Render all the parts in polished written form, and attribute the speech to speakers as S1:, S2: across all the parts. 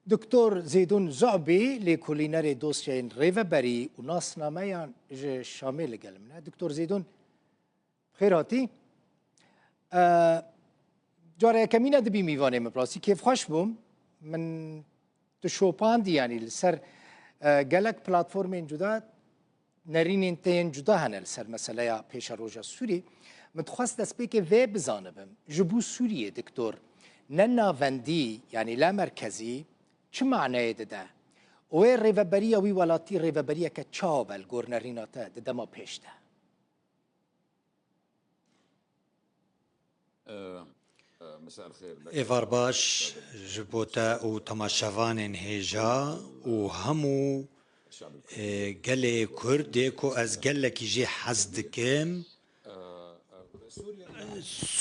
S1: دكتور زيدون زعبي لكوليناري دوسيين ريفابري وناسنامه شامل قلمنا دكتور زيدون بخير هاتي جاره كمينه دبي ميوانه مبراسي كيف خوش بوم من تشوباندي يعني لسر قالك بلاتفورمين جدا نرين تين جدا هنا لسر مسألة يا بيش روجا سوري متخصص دسبيك في بزانبم جبو سوريا دكتور ننا فندي يعني لا مركزي چه معنی ده؟ اوه ریوبریه وی ولاتی ریوبریه که چابل گورنریناته ده ما پیش ده.
S2: ایوار باش جبوتا و تماشاوان هیجا و همو گله کرده کو از گله کی جی حزد کم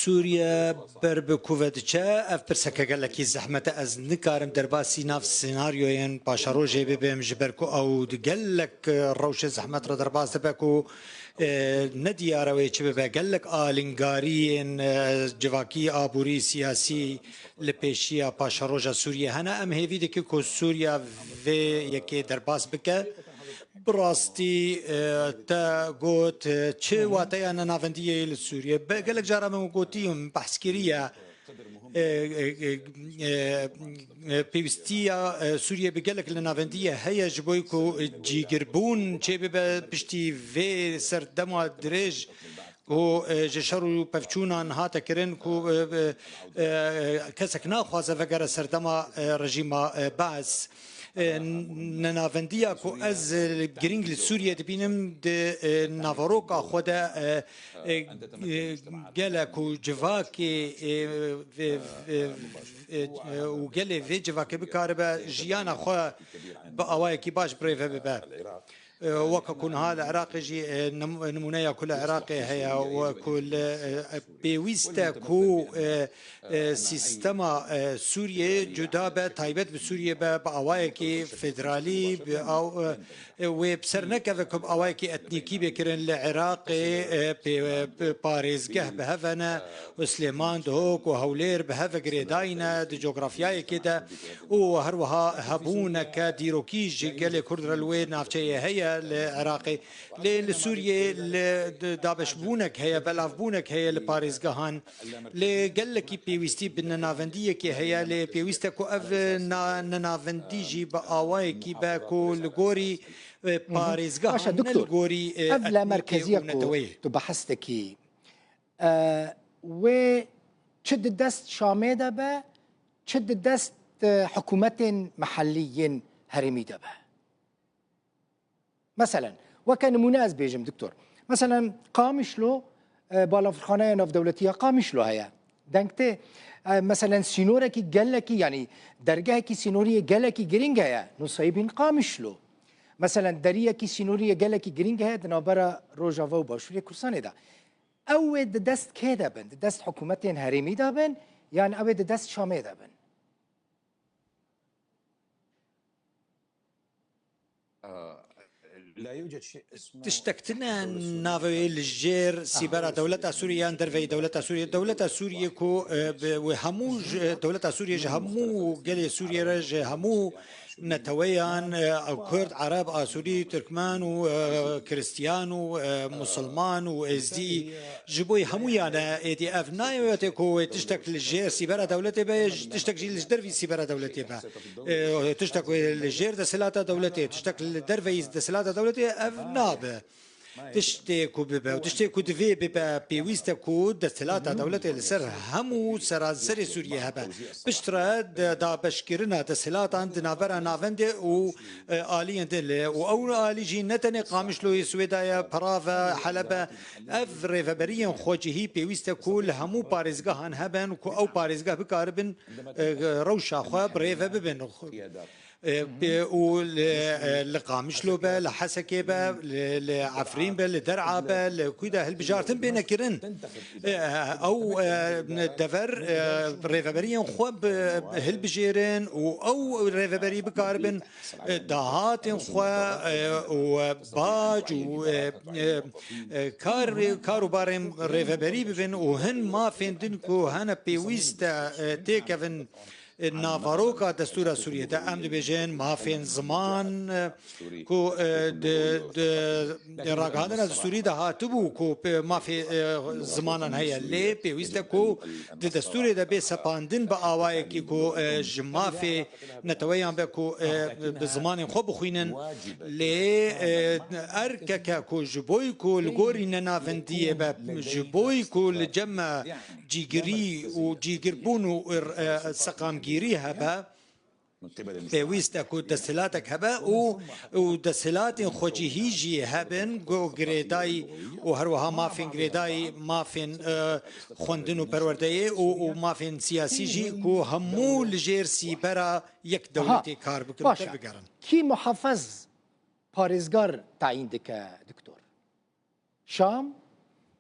S2: سوريا برب كوفدچا اف برسكا قالك زحمه از نكارم درباسي ناف سيناريوين باشا روجي بيم جبركو او قالك روش زحمه درباس تبكو ندي اروي تشبه قالك الينغاريين جواكي ابوري سياسي لبيشيا باشا روجا سوريا هنا ام هيفي ديك كو سوريا في يكي درباس بك براستي تا قوت چه واتي انا نافنديه لسوريا قالك جارا من قوتيهم بحسكريه بيستيا سوريا بقالك لنافنديه هيا جبويكو جي قربون چه بشتي في سردما دريج کو جشرو پفچونان هاتا کرن کو کسک ناخوازه وگر سردما رژیما بعث ننافندیا کو از گرینگ لسوریا دبینم د نافاروکا خدا گله کو جواکی و گله وی جواکی بکاره به جیانا خو با اوای کی باش بریفه به وككون هذا عراقي جي نمونيا كل عراقي هي وكل بيويستا كو سيستما سوريا جدابة تايبت بسوريا بأوايكي فيدرالي أو وبسرنكا بكم أوايكي أتنيكي بكرن العراقي باريزجه بهفنا وسليمان دهوك وهولير بهفا جريداينا دي جغرافياي كده وهروها هبونك ديروكي جيجالي كردر الوين نافشي هي العراقي لسوريا دابش بونك هي بلاف بونك هي لباريزجهان لقلكي بيويستي بالنافندية كي هي لبيويستكو اف نافنديجي بأوايكي باكو لغوري باريزجهان
S1: دكتور أفلا مركزية تبحثتكي و تشد الدست شاميدة با تشد الدست حكومة محليين هرميدة با مثلا وكان مناسب بيجم دكتور مثلا قامشلو بالافرخانه ناف دولتيه قامشلو هيا دنكتي مثلا سينوركي قالكي يعني درجهكي سينوريه قالكي جرينجا يا نصيبين قامشلو مثلا دريكي سينوريه قالكي جرينجا هي دنابرا روجافا وباشوريا كورساني دا او دست كده بن دست حكومتين هرمي دا بن يعني او دست شامي دا بن
S2: لا يوجد شيء اسمه تشتكتنا نافي الجير سيبرا دولة سوريا اندرفي دولة سوريا كو وهمو دولة سوريا جهمو قلي سوريا رج همو نتويان او كرد عرب اسوري تركمان وكريستيان ومسلمان وازدي جبوي همو يعني اي اف نايوتكو تشتك الجير سيبرا دولتي باج تشتك جيل الدرفي سيبرا دولتي با تشتك الجير دسلاتا دولتي تشتك الدرفي دسلاتا دولتي اف ناب تشتكو ببا وتشتكو دفي ببا بيويستكو دستلاتا دولتي لسر همو سرازر سوريا هبا بشترا دا بشكرنا دستلاتا عندنا برا نافند و آلي دل و او آلي جي نتني قامشلو سويدايا برافا حلبة اف ريفابريين خوجهي بيويستكو همو باريزگاهان هبن او باريزگاه بكاربن روشا خواب ريفا ببن لقامش له با لحسكه با لعفرين با لدرعه با لكودا هالبجارتن بين كرن او دفر ريفابريين خوب هالبجيرن او ريفابري بكاربن دهات خو وباج و كاروبارم ريفابري ببن وهن ما فيندن كو هنا بيويستا تيكفن نافاروكا دستور سوريا دا ام دبيجين مافين زمان كو راغاندنا دستوري دا هاتبو كو مافي زمانا هيا لي بيويستا كو دستور دا بي سپاندن با آوائی کی كو جمافي نتويان بكو بزمان خو بخوينن لي ارككا كو جبوي كو لغوري ننافندية با جبوي كو لجمع جيگري و جيگربونو سقامگيري هبا پێویستە کو دەسەلاتێک هەبە و دەسەلاتی خۆجیهیژی هەبن گۆ گرێدایی و هەروەها مافین گرێدایی مافین خوێندن و پەروەردەیە و مافین سیاسیژی کو هەموو لەژێر سیبەرە یەک دەوڵەتی کار بگەڕن.
S1: کی محافظ پارێزگار تعیین دکە دکتۆر؟ شام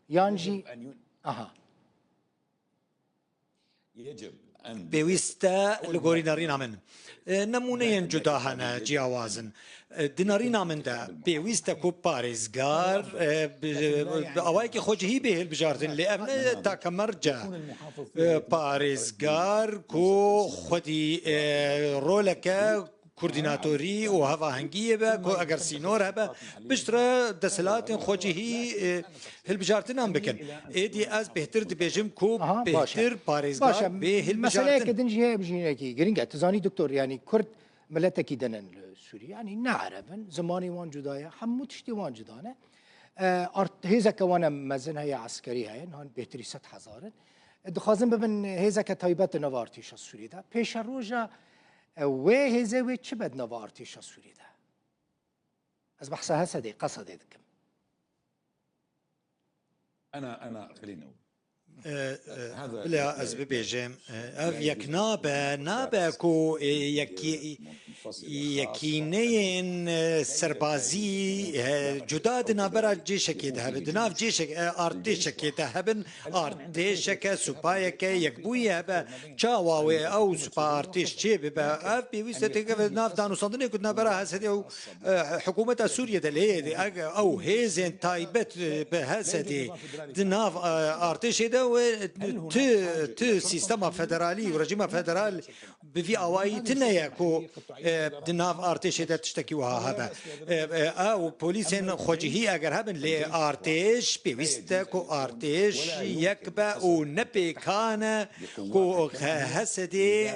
S1: یانجی ئەها
S2: پێویستە لە گۆری نەڕینا من نمونەیەن جودا هەنە جیاوازن دنەڕینا مندا پێویستە کو پارێزگار ئەوایکی خۆجیهی بێ هێلبژاردن لێ ئەم تاکە مەرجە پارێزگار کۆ خودی ڕۆلەکە کوردیناتۆری و هەڤاهەنگیە بە کۆ ئەگەر سینۆر هەبە پشترە دەسەلاتên خۆجیهی هێلبژارتنان بکەن ئێدی ئەس بهتر دەبێژم کۆ بهتر پارێزگار بێ هێلبژارتن
S1: دنجی هەیە بژینێکی گرنگە تزانی دکتۆر ینی کورد ملەتێکی دەنن لە سووری ینی نعربن زمانی وان جودایە هەموو تشتی وان جودانە هێزەکە وانە مەزن هەیە عسکەری هەیە هەن بێتری 100,000 دخوازم ببن هێزەکە تایبەتە نەڤ ئارتێشە سووریدا پێشە ڕۆژە وێ هێزە وێ چ بەد نەڤ ئارتێشە سووریدا ئەس بەحسە هەسەدێ قەسەدێ دکم
S3: أنا خليني أقول
S2: لا از ببێژێم ئەv یەک نابە کۆ یەکینەیەن سەربازی جودا دنابەرە جێشەکێدا هەبن دناو ئارتێشەکێتە هەبن ئارتێشەکە سوپایەکە یەکبووی هەبە چاواوێ ئەو سوپا ئارتێش چێ ببە ئەv پێویستە تێکە ناو دانوساندنێک نابەرە هەسەدێ و حکوومەتە سووریە دەلێ ئەو هێزێن تایبەت بە هەسەدێ دناو ئارتێشێدا ت سیستما فدرالی و رژیما فدرال بفی آوایی تنیا کو دناف ارتش ده تشتکی وها هبه او پلیسن خوجهی اگر هبن لی ارتش پیوسته کو ارتش یکبه او نپیکانه کو هسدی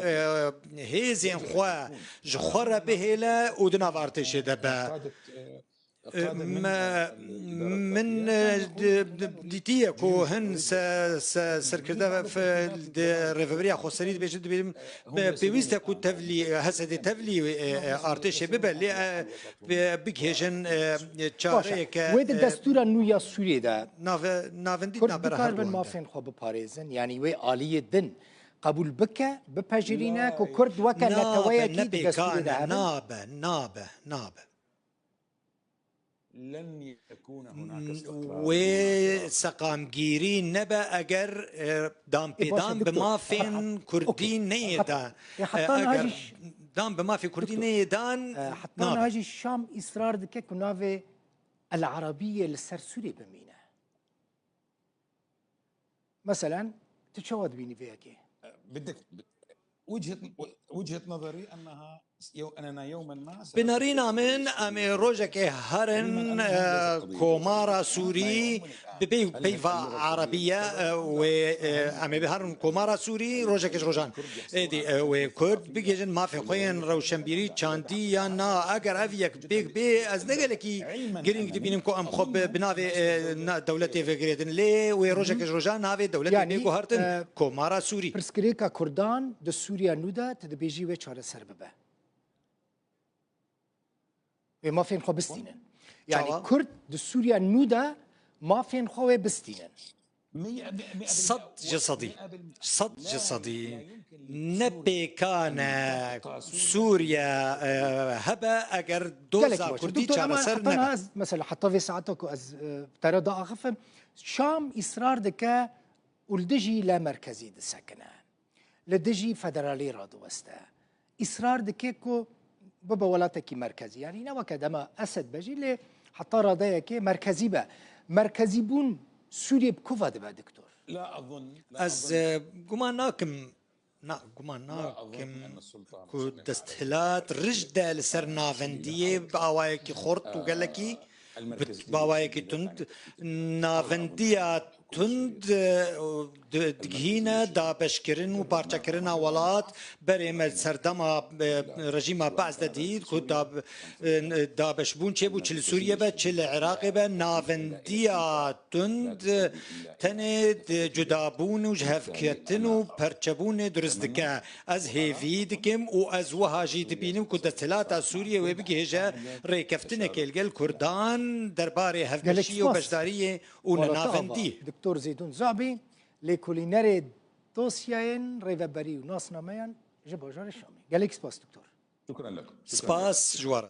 S2: هیزن خو جخره بهله او دناف ارتش ده به من دیتیه کو هن سرکرده في ريفبريا خسري بيجي بيويستا كو تفلي هسه تفلي ارتش ببل بيجهجن چاريك
S1: ويد الدستور النويا سوري ده
S2: نافندي
S1: نابره كاربن ما فين خو بباريزن يعني وي آلية دن قبول بك بباجرينا كو كرد وكا نتويا كي دستور ده
S2: نابه
S3: لن يكون هناك
S2: و سقامگیری نبا اگر دام پیدام بما فين كردي نيدا اگر دام بما في كردي نيدان
S1: حتى هاجي الشام اصرار دكه كنافي العربيه للسر سوري بمينا مثلا تشود بيني فيكي
S3: بدك وجهة نظري أننا يوما ما
S2: بنارينا من أمي روجك هرن كومارا سوري بيفا عربية وأمي بهرن كومارا سوري روجك روجان دي وكرد بيجن ما في خوين روشنبيري تشاندي يا نا أجر أفيك بي از نقلكي جرينج دي بينكو أم خب بنافي دولتي في جريدن لي وروجك روجان نافي دولتي يعني بيجو هرتن كومارا سوري
S1: برسكريكا كردان د سوريا نودا تدبيجي وچاره سرببه ما فين خو بستينن يعني كرد د سوريا نودا ما فين خو بستينن
S2: صد جسدي نبي كان سوريا هبا اگر دوزا كردي چاره سر نبا
S1: مثلا حتى في ساعتك از ترى دا اخف شام اصرار دك ولدجي لا مركزي دسكنه لدجي فدرالي رادو وستا اصرار دكيكو بابا ولاتكي مركزي يعني نوا كدما اسد بجي لي حتى راضيكي مركزي با مركزي بون سوريا بكوفا دبا دكتور
S3: لا اظن
S2: از گمان ناكم نا گومان
S3: لا أظن
S2: ناکەم
S3: أن السلطان
S2: کو دەستهلات ڕژدا لەسەر ناوەندیە باوایەکی خۆرت و گەلەکی باوایەکی تند ناوەندیە تند دگهینە دابشکردن و پارچەکردنا وڵات بەرێمە سەردەما ڕژیما باز دەدید کو دابشبوون چێ بوو چ لە سووریە بە چ لە عێراقێ بە ناوەندیە تند تەنێ جودابوون و هەفکردن و پەرچەبوونێ دروست دکە ئەس هێوی دکم و ئەس وەهاژی دبینم کو دەستهلاتا سووریە وێ بگێژە ڕێکەفتنێکێ لەگەڵ کوردان دەربارەی هەفگەشی و بەشداریە و ناوەندی
S1: دکتۆر زیدون زابی لێکۆلینەرێ دۆسیایەن ڕێڤەبەری و ناسنامەیان ji bajarê Şamê. Gelek spas doktor.
S3: شكرا لكم
S2: سپاس جوارە